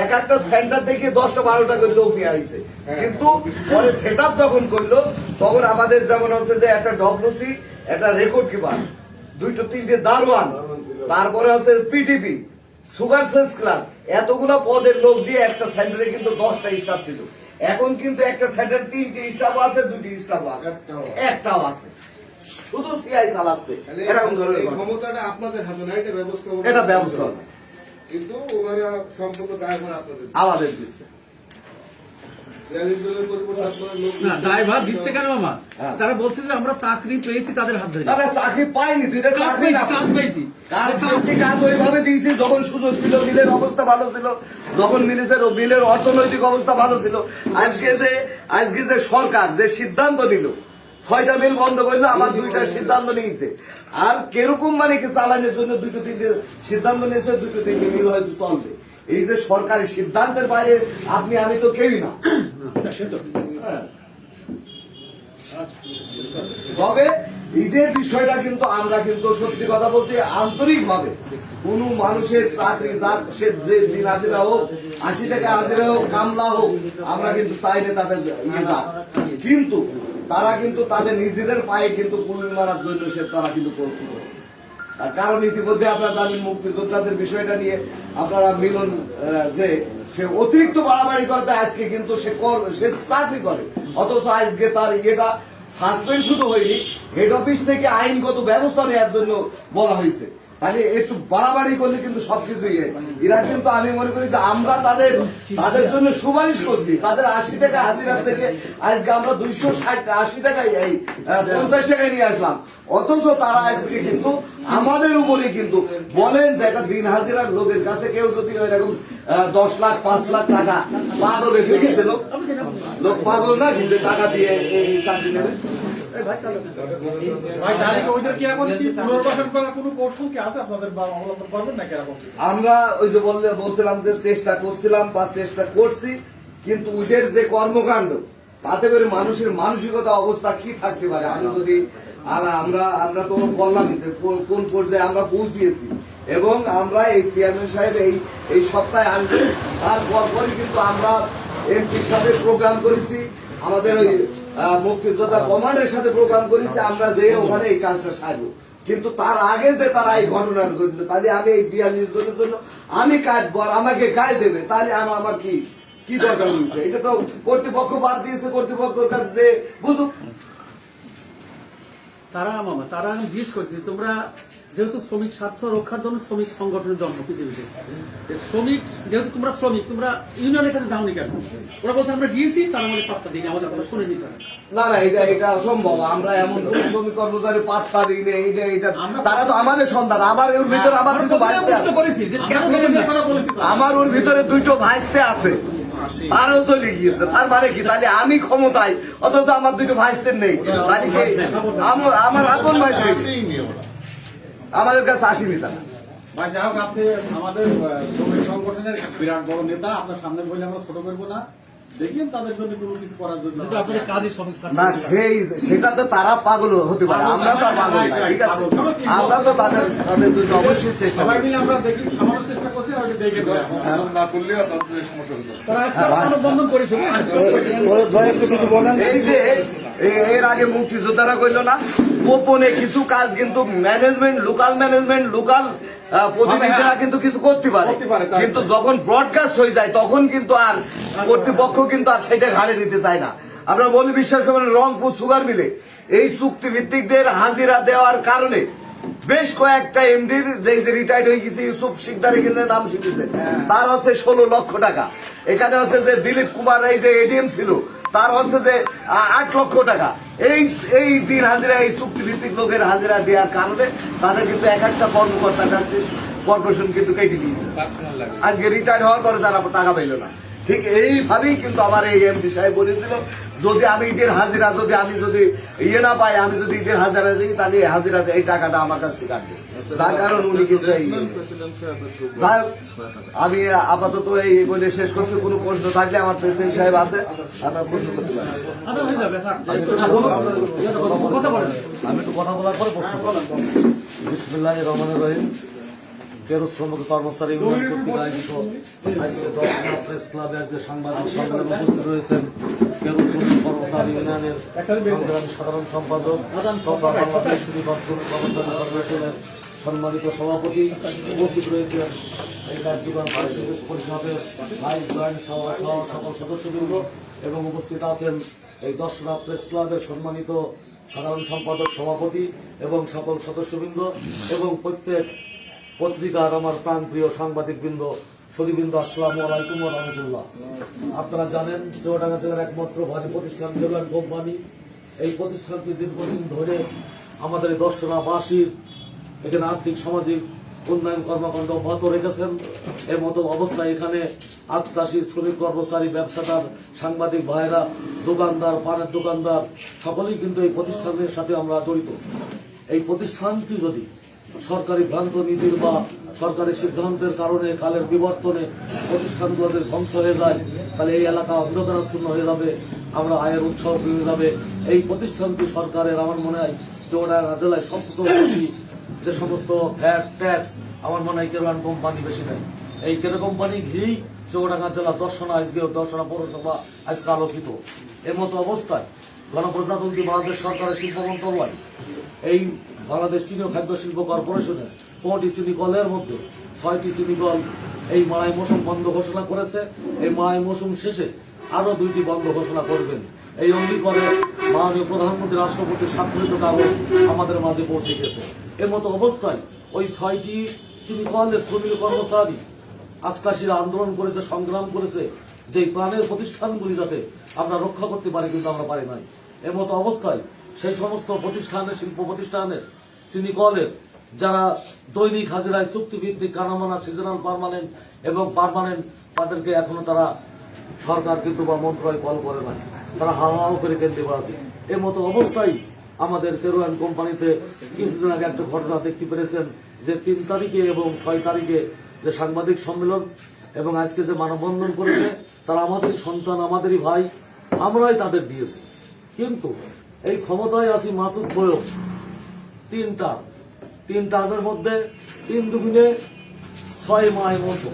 এক একটা সেন্টার থেকে 10টা 12টা করে লোক নিয়ে আসছে, কিন্তু পরে সেট আপ যখন করলো তখন আমাদের যেমন হচ্ছে যে একটা ডব্লিউসি, একটা রেকর্ড কিপার, 2টো 3টে দারোয়ান, তারপরে হচ্ছে পিটিপি, সুগার সেলস ক্লাব, এতগুলো পদের লোক দিয়ে একটা সেন্টারে কিন্তু 10টা স্টাফ ছিল। এখন কিন্তু একটা সেন্টারে 3টে স্টাফ আছে, 2টি স্টাফ আছে, একটাও আছে, শুধু সিআই চালাচ্ছে। এরকম ধরনের ক্ষমতাটা আপনাদের হাতে না, এটা ব্যবস্থা এটা ব্যবস্থা কিন্তু ওনারা সম্পূর্ণ দায়ভার আপনাদের আমাদের দিচ্ছে। দায়ভার দিচ্ছে কেন মামা? তারা বলছে যে আমরা চাকরি পেয়েছি তাদের হাত ধরে। তারা চাকরি পায়নি, দুইটা চাকরি না, কাজ পেয়েছি, কাজ ওইভাবে দিয়েছি যখন সুযোগ ছিল, মিলের অবস্থা ভালো ছিল, যখন মিলের অর্থনৈতিক অবস্থা ভালো ছিল। আজকে যে সরকার যে সিদ্ধান্ত নিল, 6টা মিল বন্ধ করলো, আবার 2টা সিদ্ধান্ত নিয়েছে। আর কিরকম মানে কি চালানোর জন্য 2টো 3টে সিদ্ধান্ত নিয়েছে, 2টো 3টে মিল হয়তো চলবে। এই যে সরকারি সিদ্ধান্তের বাইরে আপনি আমি তো কেউই না। তবে ঈদের বিষয়টা কিন্তু আমরা কিন্তু সত্যি কথা বলতে আন্তরিক ভাবে কোন মানুষের চাকরি যাক, সে যে দিন হাজিরা হোক, 80 টাকা হাজিরা হোক, কামলা হোক, আমরা কিন্তু চাইলে তাদের ইয়ে যাক, কিন্তু তারা কিন্তু তাদের নিজেদের পায়ে কিন্তু কুড়ুল মারার জন্য তারা কিন্তু প্রস্তুত হচ্ছে। তার কারণ ইতিমধ্যে আপনারা জানেন মুক্তিযোদ্ধাদের বিষয়টা নিয়ে আপনারা মিলন যে সে অতিরিক্ত বাড়াবাড়ি করতে, আজকে কিন্তু সে চাকরি করে, অথচ আজকে তার ইয়েটা সাসপেন্ড শুধু হয়নি, হেড অফিস থেকে আইনগত ব্যবস্থা নেওয়ার জন্য বলা হয়েছে। তাহলে একটু বাড়াবাড়ি করলে কিন্তু সবকিছুই এরা কিন্তু আমি মনে করি যে আমরা তাদের জন্য সুপারিশ করছি। তাদের 80 টাকা হাজিরা থেকে আজকে আমরা 280 টাকায় 50 টাকায় নিয়ে আসলাম, অথচ তারা আজকে কিন্তু আমাদের উপরে কিন্তু বলেন যে একটা দিন হাজিরার লোকের কাছে কেউ যদি এরকম 10 লাখ 5 লাখ টাকা পাগলে ফেঁকেছে, লোক পাগল না কিন্তু টাকা দিয়ে এই চাকরি নেবে। আমরা ওই যে বলছিলাম যে চেষ্টা করছিলাম বা চেষ্টা করছি, কিন্তু ওদের যে কর্মকাণ্ড তাতে করে মানুষের মানসিকতা অবস্থা কি থাকতে পারে। আমি যদি আমরা তো বললাম যে কোন পর্যায়ে আমরা পৌঁছিয়েছি, এবং আমরা এই চেয়ারম্যান সাহেব এই সপ্তাহে আসবে, তারপরই কিন্তু আমরা এমপির সাথে প্রোগ্রাম করেছি, আমাদের ওই মুক্তিযোদ্ধা কমান্ডের সাথে প্রোগ্রাম করেছি, আমরা যে ওখানে এই কাজটা সারবো। কিন্তু তার আগে যে তারা এই ঘটনাটা ঘটলো, তাহলে আমি এই 42 জনের জন্য আমি কাটবো আর আমাকে গায়ে দেবে, তাহলে আমার কি দরকার হয়েছে? এটা তো কর্তৃপক্ষ বাদ দিয়েছে, কর্তৃপক্ষের কাছে যে বুঝুক। তারা আমি জিজ্ঞেস করছি, তোমরা যেহেতু শ্রমিক স্বার্থ রক্ষার জন্য শ্রমিক সংগঠনের জন্ম পৃথিবীতে, শ্রমিক যেহেতু তোমরা শ্রমিক, তোমরা ইউনিয়নের কাছে যাওনি কেন? ওরা বলছে আমরা গিয়েছি, তারা আমাদের পাত্তা দিইনি, আমাদের কথা শুনে নিচ্ছে না। এটা অসম্ভব। আমরা এমন কোন শ্রমিক কর্মচারী পাত্তা দিই না। তারা তো আমাদের সন্তান। আমার ওর ভিতরে আমার ওর ভিতরে 2টো ভাইস্তে আছে, তারও চলে গিয়েছে। তার মানে কি? তাহলে আমি ক্ষমতায়, অথচ আমার 2টো ভাইস্তের নেই। আমার আপন ভাইস্তে আমাদের কাছে আসেনি তারা। যাই হোক, আপনি আমাদের শ্রমিক সংগঠনের বিরাট বড় নেতা, আপনার সামনে বলে আমরা ছোট করবো না, দেখেন তাদের জন্য কোনো কিছু করার জন্য না, সেটা তো তারা পাগল হতে পারে, আমরা তো পাগল না, ঠিক আছে? আমরা তো তাদের জন্য অবশ্যই চেষ্টা সবাই মিলে আমরা দেখি, খামানোর চেষ্টা করছি, আমাকে দেখে না করলেও তাদের সমস্যা এই যে এর আগে মুক্তিযোদ্ধারা করলো না, গোপনে কিছু কাজ কিন্তু ম্যানেজমেন্ট, লোকাল প্রতিনিধিরা কিন্তু কিছু করতে পারে, কিন্তু যখন ব্রডকাস্ট হয়ে যায় তখন কিন্তু আর কর্তৃপক্ষ কিন্তু আর সেটা ঘাড়ে দিতে চায় না। আপনারা বলি বিশ্বাস করবেন, রংপুর সুগার মিলে এই চুক্তি ভিত্তিকদের হাজিরা দেওয়ার কারণে বেশ কয়েকটা এমডির যে রিটায়ার্ড হয়ে গেছে, ইউসুফ শিকদারের কিন্তু নাম শিখেছে, তার হচ্ছে 16 লক্ষ টাকা। এখানে হচ্ছে যে দিলীপ কুমার এই যে এডিএম ছিল, তার হচ্ছে যে 8 লক্ষ টাকা। এই দিন হাজিরা, এই চুক্তি ভিত্তিক লোকের হাজিরা দেওয়ার কারণে তাদের কিন্তু এক একটা কর্মকর্তার কাছে কর্পোরেশন কিন্তু কেটে দিয়েছে। আজকে রিটায়ার্ড হওয়ার পরে তারা টাকা পাইল না। ঠিক এইভাবেই কিন্তু আমার এই এমপি সাহেব বলেছিল, যদি আমি ঈদের হাজিরা আমি যদি ইয়ে না পাই, আমি যদি ঈদের হাজিরা দিই, তাহলে হাজিরা এই টাকাটা আমার কাছ থেকে কাটবে। যার কারণ উনি কিন্তু আমি আপাতত এই বলে শেষ করছি। কোনো প্রশ্ন থাকলে আমার প্রেসিডেন্ট সাহেব আছে, আপনার প্রশ্ন করতে পারেন। আমি একটু কথা বলার পরে প্রশ্ন করলাম। বিসমিল্লাহির রহমানির রহিম। কেরু শ্রমিক কর্মচারী ইউনিয়ন কর্তৃক আয়োজিত আজকে দর্শনা প্রেস ক্লাবে আজকে সাংবাদিক সম্মেলনে উপস্থিত রয়েছেন কেরু শ্রমিক কর্মচারী ইউনিয়নের সংগ্রামী সাধারণ সম্পাদক তথা বাংলাদেশ শ্রমিক কর্মচারী ফেডারেশনের সম্মানিত সভাপতি উপস্থিত রয়েছেন এই কার্যকর পরিষদের ভাইস জয়েন্ট সহ সকল সদস্যবৃন্দ এবং উপস্থিত আছেন এই দর্শনা প্রেস ক্লাবের সম্মানিত সাধারণ সম্পাদক সভাপতি এবং সকল সদস্যবৃন্দ এবং প্রত্যেক পত্রিকার আমার প্রাণপ্রিয় সাংবাদিকবৃন্দ সুধীবৃন্দ, আসসালামু আলাইকুম ওয়া রাহমাতুল্লাহ। আপনারা জানেন চুয়াডাঙ্গা জেলার একমাত্র ভারী প্রতিষ্ঠান দেওয়ান কোম্পানি, এই প্রতিষ্ঠানটি দীর্ঘদিন ধরে আমাদের এই দর্শনাবাসীর এখানে আর্থিক সামাজিক উন্নয়ন কর্মকাণ্ড অব্যাহত রেখেছেন। এর মতো অবস্থায় এখানে আখ চাষি, শ্রমিক কর্মচারী, ব্যবসাদার, সাংবাদিক ভাইরা, দোকানদার, পানের দোকানদার সকলেই কিন্তু এই প্রতিষ্ঠানের সাথে আমরা জড়িত। এই প্রতিষ্ঠানটি যদি সরকারি ভ্রান্ত নীতির বা সরকারি সিদ্ধান্তের কারণে কালের বিবর্তনে প্রতিষ্ঠানগুলোদের ধ্বংস হয়ে যায়, তাহলে এই এলাকা অন্ধকারাচ্ছন্ন হয়ে যাবে, আমরা আয়ের উৎস হয়ে যাবে। এই প্রতিষ্ঠানটি সরকারের আমার মনে হয় চুয়াডাঙ্গা জেলায় সবচেয়ে বেশি যে সমস্ত ভ্যাট ট্যাক্স আমার মনে হয় কেরোয়ান কোম্পানি বেশি নেয়। এই কেরো কোম্পানি ঘিরেই চুয়াডাঙ্গা জেলা দর্শনা পৌরসভা আজকে আলোকিত। এর মতো অবস্থায় গণপ্রজাতন্ত্রী বাংলাদেশ সরকারের শিল্প মন্ত্রণালয় এই বাংলাদেশ চিনি ও খাদ্য শিল্প কর্পোরেশনের 5টি চিনি কলের মধ্যে 6টি চিনি কল এই মাড়াই মৌসুম বন্ধ ঘোষণা করেছে। এই মাড়াই মৌসুম শেষে আরো 2টি বন্ধ ঘোষণা করবেন। এই অঙ্গীকারে মাননীয় প্রধানমন্ত্রী রাষ্ট্রপতির স্বাক্ষরিত কাগজ আমাদের মাঝে পৌঁছে গেছে। এর মতো অবস্থায় ওই 6টি চিনি কলের শ্রমিক কর্মচারী আখচাষীরা আন্দোলন করেছে, সংগ্রাম করেছে যে প্রাণের প্রতিষ্ঠানগুলি যাতে আমরা রক্ষা করতে পারি, কিন্তু আমরা পারি নাই। এর মতো অবস্থায় সেই সমস্ত প্রতিষ্ঠানের, শিল্প প্রতিষ্ঠানের, চিনি কলের যারা দৈনিক হাজিরায় চুক্তিভিত্তিক কানামানা, সিজনাল, পার্মানেন্ট এবং পার্মানেন্ট, তাদেরকে এখনো তারা সরকার কিন্তু বা মন্ত্রণালয় কল করে নাই, তারা হাওয়াও করে কেন্দ্রে আছে। এর মতো অবস্থায় আমাদের কেরোয়ান কোম্পানিতে কিছুদিন আগে একটা ঘটনা দেখতে পেরেছেন যে 3 তারিখে এবং 6 তারিখে যে সাংবাদিক সম্মেলন এবং আজকে যে মানববন্ধন করেছে, তারা আমাদেরই সন্তান, আমাদেরই ভাই, আমরাই তাদের দিয়েছি। কিন্তু এই ক্ষমতায় আছি মাসুদ বয়স 3 টার্মের মধ্যে 3 দুগুণে 6 মায় মৌসুম,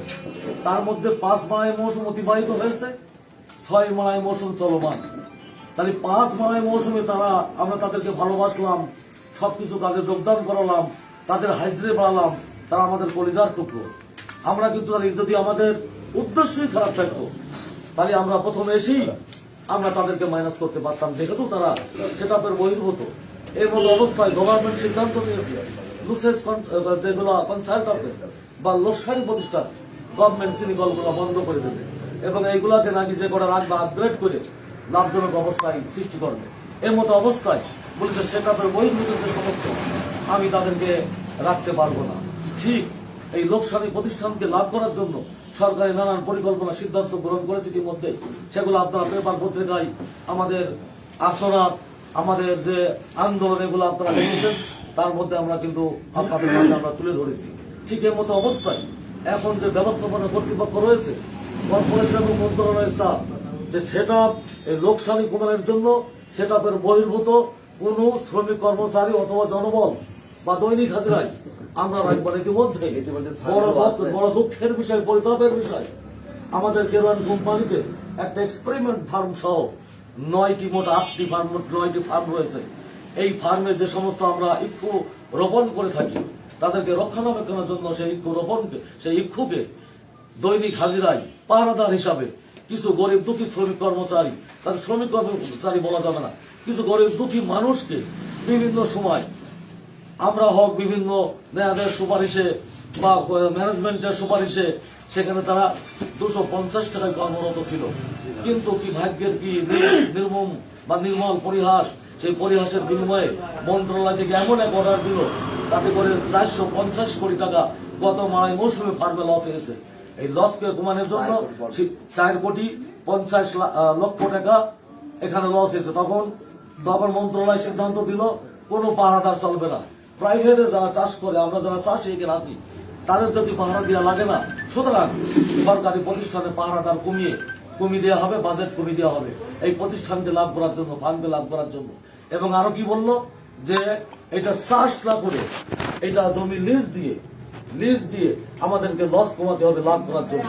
তার মধ্যে 5 মায় মৌসুম অতিবাহিত হয়েছে, 6 মায় মৌসুম চলমান। তাহলে 5 মায় মৌসুমে আমরা তাদেরকে ভালোবাসলাম, সবকিছু কাজে যোগদান করালাম, তাদের হাজিরে বাড়ালাম, তারা আমাদের কলিজার টুকরো। আমরা কিন্তু যদি আমাদের উদ্দেশ্যই খারাপ থাকতো, তাহলে আমরা প্রথমে এসেই আমরা তাদেরকে মাইনাস করতে পারতাম, যেহেতু তারা সেটআপের বহির্ভূত। এর মতো অবস্থায় গভর্নমেন্ট সিদ্ধান্ত নিয়েছে লুসেস যেগুলো কনসাল্ট আছে বা লোকসারি প্রতিষ্ঠান, গভর্নমেন্ট চিনি কলগুলো বন্ধ করে দেবে এবং এইগুলাকে নাকি যে করে রাখবে, আপগ্রেড করে লাভজনক অবস্থায় সৃষ্টি করবে। এর মতো অবস্থায় বলেছে সেটআপের বহির্ভূত যে সমস্ত, আমি তাদেরকে রাখতে পারবো না। ঠিক এই লোকসানি প্রতিষ্ঠানকে লাভ করার জন্য সরকারের নানান পরিকল্পনা, সিদ্ধান্ত গ্রহণ করেছে ইতিমধ্যে। সেগুলো আপনারা পেপার পত্রিকায় আমাদের যে আন্দোলন, এগুলো আপনারা দেখেছেন, তার মধ্যে আমরা কিন্তু আপনাদের মাঝে আমরা তুলে ধরেছি। ঠিক এর মতো অবস্থায় এখন যে ব্যবস্থাপনা কর্তৃপক্ষ রয়েছে, কর্পোরেশন এবং মন্ত্রণালয়ের চাপ যে সেটআপ এই লোকসানি কমানোর জন্য সেটআপের বহির্ভূত কোন শ্রমিক কর্মচারী অথবা জনবল বা দৈনিক হাজিরায় আমরা রাখবার। ইতিমধ্যে বড় দুঃখের বিষয়, পরিতাপের বিষয়, আমাদের কেরোয়ান কোম্পানিতে একটা এক্সপেরিমেন্ট ফার্ম সহ 9টি মোট 8টি ফার্ম, 9টি ফার্ম রয়েছে। এই ফার্মে যে সমস্ত আমরা ইক্ষু রোপণ করে থাকি, তাদেরকে রক্ষণাবেক্ষণের জন্য সেই ইক্ষুকে দৈনিক হাজিরায় পাহারাদার হিসাবে কিছু গরিব দুঃখী শ্রমিক কর্মচারী, তাদের শ্রমিক কর্মচারী বলা যাবে না, কিছু গরিব দুঃখী মানুষকে বিভিন্ন সময় আমরা হোক বিভিন্ন মেয়াদের সুপারিশে বা ম্যানেজমেন্টের সুপারিশে সেখানে তারা 250 টাকায় কর্মরত ছিল। কিন্তু কি ভাগ্যের কি নির্মম বা নির্মল পরিহাস, সেই পরিহাসের বিনিময়ে মন্ত্রণালয় থেকে এমন এক অর্ডার দিল, তাতে করে 450 কোটি টাকা গত মাড়াই মৌসুমে ফার্মে লস হয়েছে। এই লসকে কমানোর জন্য 4 কোটি 50 লক্ষ টাকা এখানে লস হয়েছে। তখন মন্ত্রণালয় সিদ্ধান্ত দিল কোনো পাহারাদার চলবে না, প্রাইভেটে যারা চাষ করে, আমরা যারা চাষি এখানে আছি, তাদের যদি পাহারা দেওয়া লাগে না, সুতরাং সরকারি প্রতিষ্ঠানে পাহারাদার কমিয়ে দেওয়া হবে, বাজেট কমিয়ে দেওয়া হবে এই প্রতিষ্ঠানকে লাভ করার জন্য, ফার্মকে লাভ করার জন্য। এবং আরো কি বললো যে এটা চাষ না করে, এটা জমি লিজ দিয়ে লিজ দিয়ে আমাদেরকে লস কমাতে হবে লাভ করার জন্য।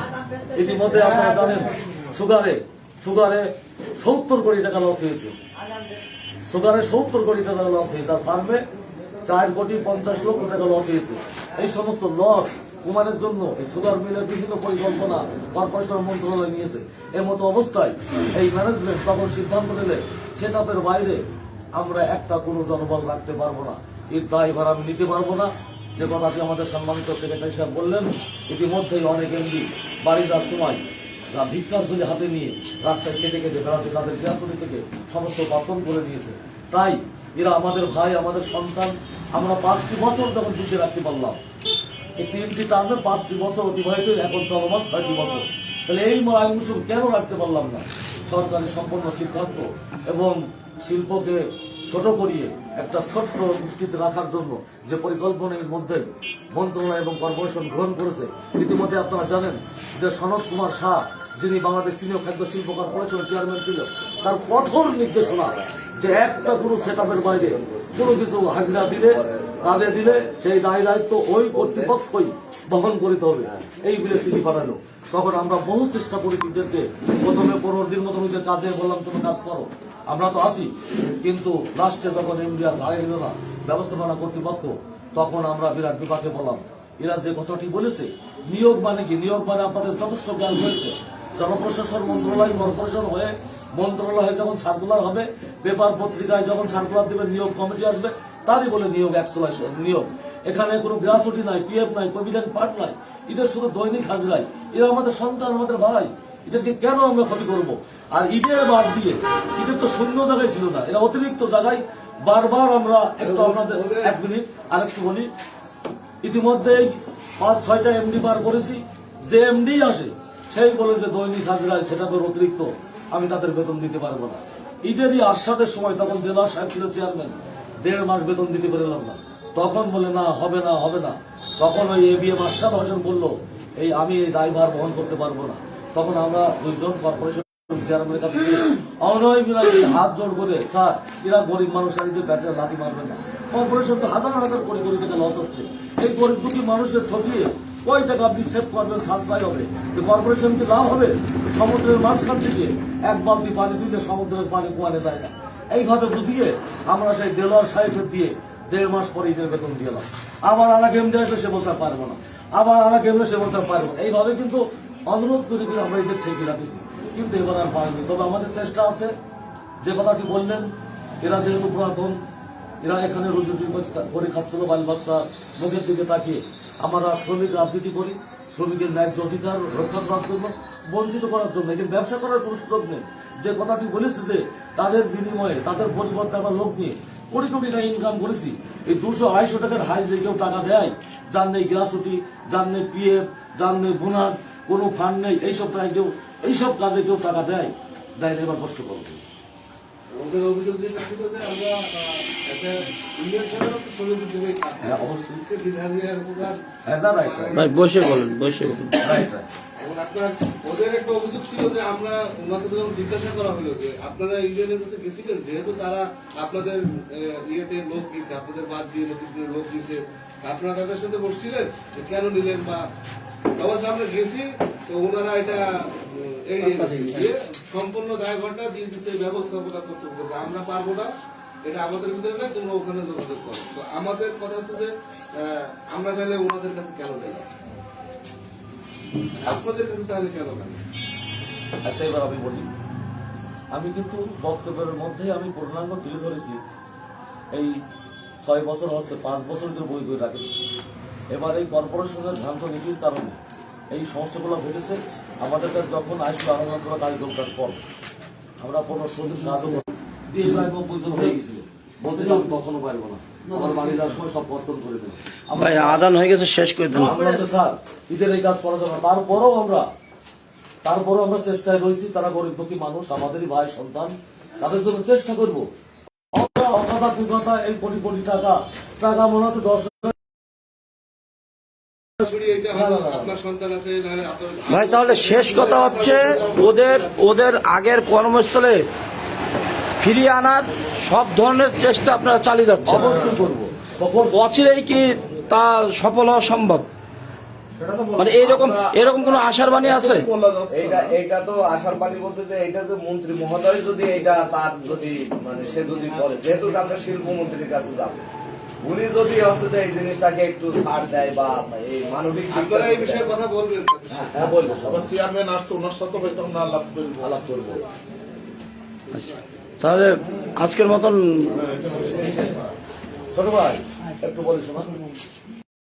ইতিমধ্যে আপনারা জানেন সুগারে 70 কোটি টাকা লস হয়েছে, সুগারে 70 কোটি টাকা লস হয়েছে, আর ফার্মে 4,50,00,000 টাকা লস হয়েছে। এই সমস্ত লস কমানোর জন্য এই সুগার মিলের বিভিন্ন পরিকল্পনা কর্পোরেশন মন্ত্রণালয় নিয়েছে। এর মতো অবস্থায় এই ম্যানেজমেন্ট তখন সিদ্ধান্ত নিলে সেটআপের বাইরে আমরা একটা কোনো জনবল রাখতে পারবো না, এর দায়ভার আমি নিতে পারবো না। যে কথাটি আমাদের সম্মানিত সেক্রেটারি সাহেব বললেন, ইতিমধ্যেই অনেক এমডি বাড়ি যাওয়ার সময় ভিক্ষার ঝুলি হাতে নিয়ে রাস্তায় কেটে কেটে বেড়াচ্ছে, তাদের গ্রাসরি থেকে সমস্ত পতন করে দিয়েছে। তাই এরা আমাদের ভাই, আমাদের সন্তান। আমরা 5টি বছর যখন পিছিয়ে রাখতে পারলাম, এই 3টি টার্মে 5টি বছর অতিবাহিত, এখন চলমান 6টি বছর। তাহলে এই অংশ কেন রাখতে পারলাম না? সরকারি সম্পূর্ণ সিদ্ধান্ত এবং শিল্পকে ছোট করিয়ে একটা ছোট্ট দৃষ্টিতে রাখার জন্য যে পরিকল্পনার মধ্যে মন্ত্রণালয় এবং কর্পোরেশন গ্রহণ করেছে। ইতিমধ্যে আপনারা জানেন যে সনৎ কুমার শাহ, যিনি বাংলাদেশ চিনি খাদ্য শিল্প কর্পোরেশনের চেয়ারম্যান ছিল, তার কঠোর নির্দেশনা যে একটা কোনো সেটআপের বাইরে কোনো কিছু হাজিরা দিলে, কাজে দিলে সেই দায়িত্ব ওই কর্তৃপক্ষই বহন করতে হবে, এই বিলে চিঠি পাঠালো। তখন আমরা বহু চেষ্টা করেছি এদেরকে, প্রথমে 15 দিন মতো ওদের কাজে বললাম তুমি কাজ করো, আমরা তো আছি। কিন্তু লাস্টে যখন ইন্ডিয়ার ভাই হল না ব্যবস্থাপনা কর্তৃপক্ষ, তখন আমরা বিরাট বিভাগে বললাম, এরা যে কথাটি বলেছে নিয়োগ মানে কি, নিয়োগ মানে আপনাদের যথেষ্ট জ্ঞান হয়েছে। জনপ্রশাসন মন্ত্রণালয় কর্পোরেশন হয়ে মন্ত্রণালয়ে যখন সার্কুলার হবে, পেপার পত্রিকায় যখন সার্কুলার দেবে, নিয়োগ কমিটি আসবে, তারই বলে নিয়োগ, অ্যাকচুয়ালাইজেশন নিয়োগ। এখানে কোনো গ্রাসুটি নাই, পিএফ নাই, প্রভিডেন্ট ফান্ড নাই, এদের শুধু দৈনিক হাজিরাই। এরা আমাদের সন্তান, আমাদের ভাই, এদেরকে কেন আমরা ক্ষতি করব? আর ঈদের বাদ দিয়ে, ঈদের তো শূন্য জায়গায় ছিল না, এরা অতিরিক্ত জায়গায় বারবার আমরা একটু আপনাদের 1 মিনিট আরেকটু বলি। ইতিমধ্যেই 5-6টা এমডি বার করেছি, যে এমডি আসে সেই বলে যে দৈনিক হাজিরায় সেটাপের অতিরিক্ত আমি তাদের বেতন দিতে পারবো না। ঈদেরই আশ্বাদের সময় তখন দেলোয়ার সাহেব ছিল চেয়ারম্যান, 1.5 মাস বেতন দিতে পারলাম না। তখন বলে না হবে না হবে না, তখন ওই এবিএম আশরাফ হোসেন বললো এই আমি এই দায়ভার বহন করতে পারবো না। তখন আমরা 2 জন কর্পোরেশন চেয়ারম্যানের কাছে গিয়ে অনয় মিলাই হাত জোর করে, স্যার এরা গরিব মানুষ, আর এদের ব্যাটারে লাথি মারবেন না। কর্পোরেশন তো হাজার হাজার কোটি কোটি টাকা লস হচ্ছে, এই গরিব দুঃখী মানুষের ঠকিয়ে কয় টাকা আপনি সেভ করবেন, সাশ্রয় হবে, কর্পোরেশন কি লাভ হবে? সমুদ্রের মাঝখান থেকে 1 বালতি পানি দিলে সমুদ্রের পানি কুয়ানে যায় না। এইভাবে বুঝিয়ে আমরা সেই দেলোয়ার সাহেবের দিয়ে 1.5 মাস পরে ঈদের বেতন দিলাম। আবার আলাকে এমডি আসবে, সে বলতে পারবো না, আবার আলাকে এমডি সে বলতে পারবো না। এইভাবে কিন্তু অনুরোধ করে করে আমরা ঈদের ঠেকে রাখেছি, কিন্তু এবার আর পারিনি। তবে আমাদের চেষ্টা আছে, যে কথাটি বললেন, এরা যেহেতু পুরাতন, এরা এখানে রুজি করে খাচ্ছিল, বাল বাচ্চা মুখের দিকে তাকিয়ে। আমরা শ্রমিক রাজনীতি করি, শ্রমিকের ন্যায্য অধিকার রক্ষা করার জন্য, বঞ্চিত করার জন্য। কিন্তু ব্যবসা করার কোনো সুযোগ নেই। যে কথাটি বলেছে যে তাদের বিনিময়ে, তাদের পরিবর্তে আমরা লোক নিয়ে কোটি কোটি টাকা ইনকাম করেছি। এই 200-250 টাকার হাইজে কেউ টাকা দেয়, যার নেই গ্রাসুটি, যার নেই পিএফ, যার নেই বোনাস, কোনো ফান্ড নেই, এইসব টাকা কেউ, এইসব কাজে কেউ টাকা দেয় না, এবার কষ্ট করবে। ওদের অভিযোগ যেটা ছিল যে আমরা একটা ইন্ডিয়ান সরকার তো শ্রমিক হিসেবে কাজ করি। হ্যাঁ, অবশ্যই। দীর্ঘাদিনের উপকার। হ্যাঁ, না, রাইট রাইট ভাই বসে বলেন, বসে বলেন। Right right. এবং আপনার ওদের একটা অভিযোগ ছিল যে আমরা ওনাদের যখন জিজ্ঞাসা করা হলো যে আপনারা ইন্ডিয়ানের কাছে গেছিলেন, যেহেতু তারা আপনাদের ইয়েতে লোক দিয়েছে, আপনাদের বাদ দিয়ে নতুন করে লোক দিয়েছে, আপনারা তাদের সাথে বসছিলেন যে কেন নিলেন, বা অবশ্যই আমরা গেছি, তো ওনারা এটা এড়িয়ে গিয়ে সম্পূর্ণ দায়ভারটা দিয়ে দিচ্ছে ব্যবস্থাপনা করতে হবে, আমরা পারবো না, এটা আমাদের ভিতরে নয়, তোমরা ওখানে যোগাযোগ করো। তো আমাদের কথা হচ্ছে যে আমরা তাহলে ওনাদের কাছে কেন গেলাম, আপনাদের কাছে তাহলে কেন গেলাম? আচ্ছা, এবার আমি বলি, আমি কিন্তু বক্তব্যের মধ্যে আমি পূর্ণাঙ্গ তুলে ধরেছি। এই 6 বছর হচ্ছে, 5 বছর ধরে বই করে রাখেছি। এবার এই কর্পোরেশনের ভ্রান্ত নীতির কারণে এই সমস্যাগুলো ঘটেছে। আমাদের কাছে যখন আসলো আন্দোলন করা কাজ যোগদান পর, আমরা 15 দিন কাজও দিয়ে প্রায় 90 জন হয়ে গেছিল। বলছিলাম কখনো পারবো না, আমার বাড়ি যাওয়ার সময় সব কর্তন করে দেবো। ভাই আদান হয়ে গেছে, শেষ করে দেন। আমরা তো স্যার ঈদের এই কাজ করা যাবে না। তারপরেও আমরা চেষ্টায় রয়েছি। তারা গরিব দুঃখী মানুষ, আমাদেরই ভাই সন্তান, তাদের জন্য চেষ্টা করবো। অকথা কুকথা এই কোটি কোটি টাকা মনে হচ্ছে 10 এটা হয়তো আপনার সন্তান আছে, নাহলে আপনার ভাই তাহলে শেষ কথা হচ্ছে, ওদের আগের কর্মস্থলে ফিরিয়ে আনার সব ধরনের চেষ্টা আপনারা চালিয়ে যাচ্ছেন। অবশ্যই করবো। অচিরেই কি তা সফল হওয়া সম্ভব? মানে এরকম কোনো আশার বাণী আছে? এইটা তো আশার বাণী বলতে যে এটা যে মন্ত্রী মহোদয় যদি এটা তার যদি মানে সে যদি বলে, যেহেতু আমরা শিল্পমন্ত্রীর কাছে যাবো, উনি যদি হচ্ছে যে এই জিনিসটাকে একটু ছাড় দেয় বা এই মানবিক আপনারা এই বিষয়ে কথা বলবেন। হ্যাঁ বলবো, আবার চেয়ারম্যান আসছে, ওনার সাথে হয়তো আমরা আলাপ করবো। তাহলে আজকের মতন ছোট ভাই একটু বলে শোনা।